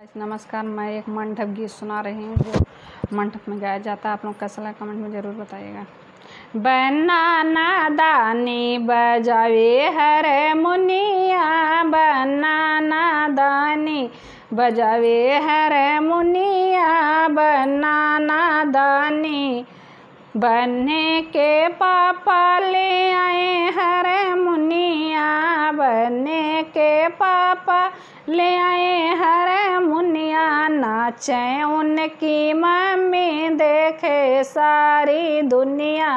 नमस्कार, मैं एक मंडप गीत सुना रही हूँ जो मंडप में गाया जाता है। आप लोग कैसा लगा कमेंट में ज़रूर बताइएगा। बनाना दानी बजावे हर मुनिया, बनाना दानी बजावे हर मुनिया, बनाना दानी बनने के पापा ले आए हर मुनिया, बनने के पापा ले आए हर मुनिया, नाचे उनकी मम्मी देखे सारी दुनिया,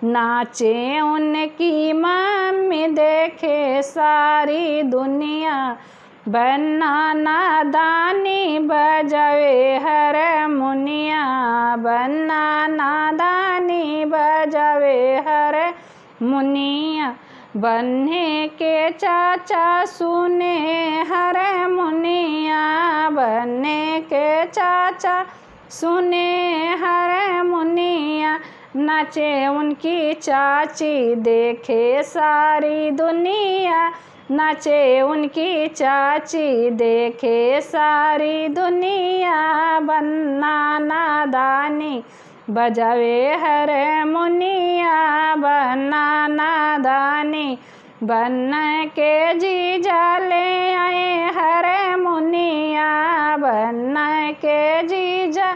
नाचे उनकी मम्मी देखे सारी दुनिया, बनाना दानी बजावे हर मुनिया, बनाना दानी बजावे हर मुनिया, बनने के चाचा सुने हर मुनिया, बनने के चाचा सुने हर मुनिया, नाचे उनकी चाची देखे सारी दुनिया, नाचे उनकी चाची देखे सारी दुनिया, बनाना दानी बजावे हर मुनिया, बनाना दानी बन के जीजा ले आए हर मुनिया, बन के जीजा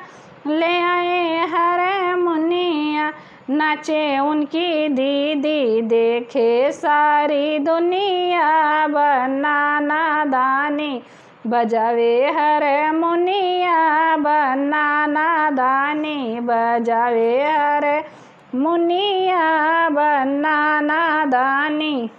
ले आए हर मुनिया, नाचे उनकी दीदी देखे सारी दुनिया, बनाना दानी बजावे हर मुनिया, बनाना दानी बजावे हर मुनिया, बनाना दानी।